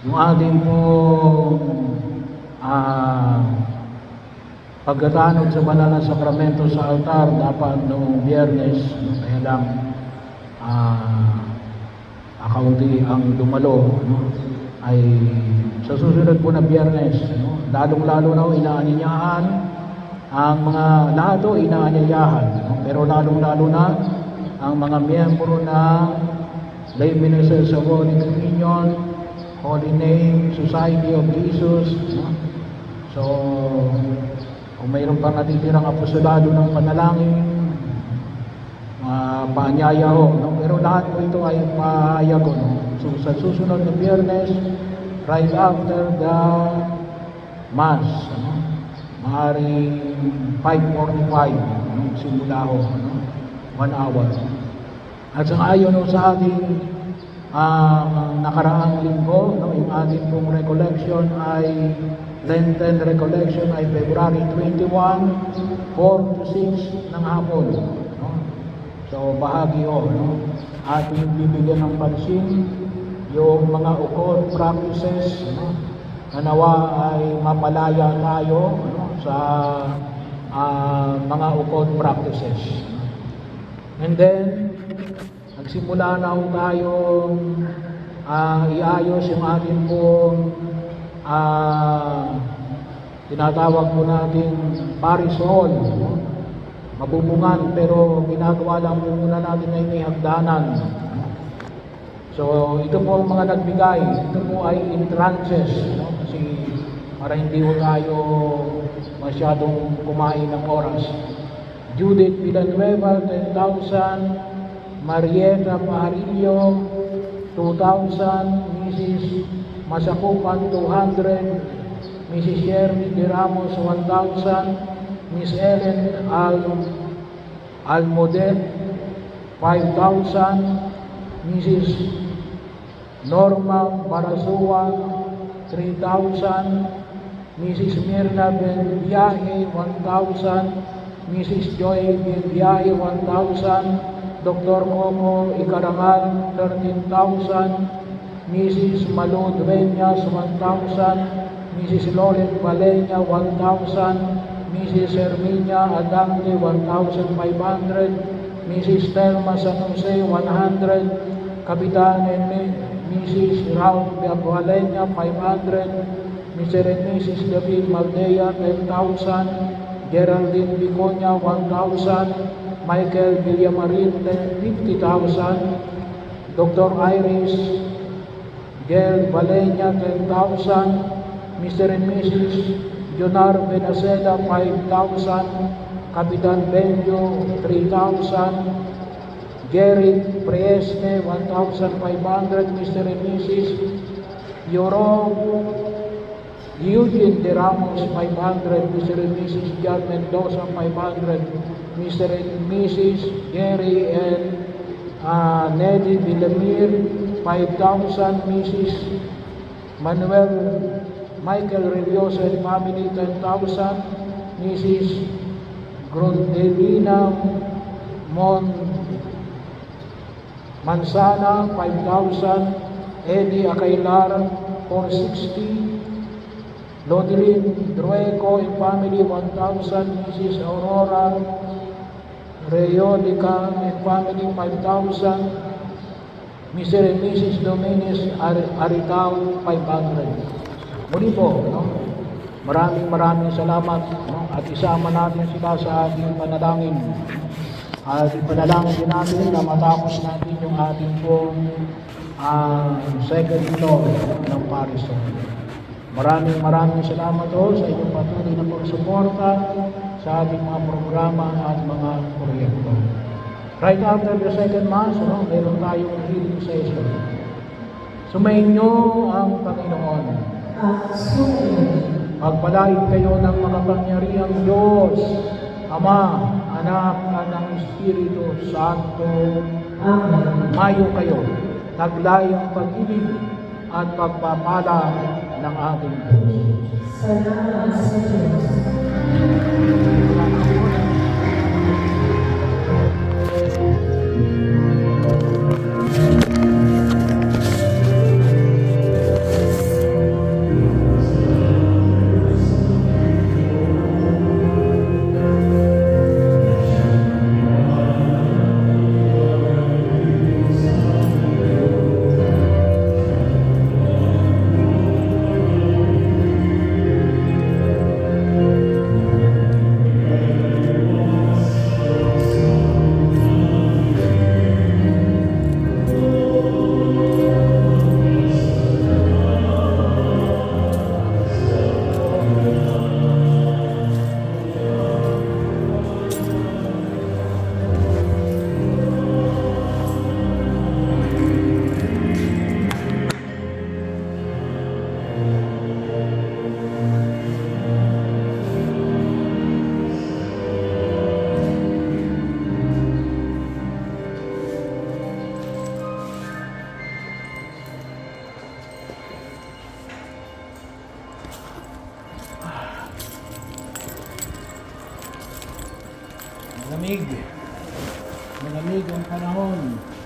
Yung ating pong pagkatanod sa banal na sakramento sa altar dapat noong Biyernes, kaya lang akaunti ang dumalo, ay sa susunod po na Biyernes, lalong-lalo na inaanyayahan ang mga lahat o inaanyayahan, pero lalong-lalo na ang mga miyembro ng Lay Ministers of Holy Communion, Holy Name, Society of Jesus. So, kung mayroon pang natitirang apostolado ng panalangin, paanyaya ho, pero lahat po ito ay pahayag ko. So, sa susunod na Biyernes, right after the Mass, maaaring 5:45, simula ho, 1 hour. At sang-ayon sa ating nakaraang linggo, yung ating pong recollection ay Lenten recollection ay February 21, 4 to 6 ng hapon. So bahagi ating bibigyan ng pansin yung mga occult practices, na nawa ay mapalaya tayo sa mga occult practices. And then nagsimula na tayong iayos yung ating pong tinatawag po natin parisol, mabubungan, pero ginagawa lang po muna natin ay may hagdanan. So ito po ang mga nagbigay, ito po ay in tranches, kasi para hindi po tayo masyadong kumain ng oras. Judith Villanueva, 10,000. Marieta Pajarillo, 2,000. Mrs. Masakupan, 200. Mrs. Sherry De Ramos, 1,000. Miss Ellen Almodet, 5,000. Mrs. Norma Barasua, 3,000. Mrs. Mirna Benbiahe, 1,000. Mrs. Joy Benbiahe, 1,000. Dr. Coco Ikarangal, 13,000. Mrs. Malu Dueñas, 1,000. Mrs. Lolet Valenya, 1,000. Mrs. Herminia Adante, 1,500. Mrs. Telma San Jose, 100. Kapitan Mrs. Raul Valenya, 500. Mr. and Mrs. David Maldea, 10,000. Geraldine Biconia, 1,000. Michael Villamarin, 50,000. Dr. Iris Gel Valenya, 10,000. Mr. and Mrs. Jonar Benaceda, 5,000. Kapitan Benjo, 3,000. Jerry Prieste, 1,500. Mr. and Mrs. Eugene De Ramos, 500. Mr. and Mrs. John Mendoza, 500. Mr. and Mrs. Gary and Neddy Villamir, 5,000. Mrs. Manuel Michael Reviosa and family, 10,000. Mrs. Grondelina Mansana, 5,000. Eddie Acailar, 460. Lodelin Drueco and family, 1,000. Mrs. Aurora Reyodica and family, 5,000. Mr. and Mrs. Dominus Aritao, 500. Muli po, maraming salamat, at isama natin sila sa ating panalangin. At ipanalangin din natin na matapos natin yung ating pong second floor ng Parisol. Maraming salamat sa inyong patuloy na pagsuporta sa ating mga programa at mga proyekto. Right after the second Mass, meron tayong healing session. Sumainyo ang Panginoon. Pagpalain kayo ng makapangyarihang Diyos, Ama, Anak, at ng Espiritu Santo. Mayo kayo, naglayang pag-ibig at pagpapala ng ating Diyos. Salamat sa Diyos. Malamig. Malamig ang panahon.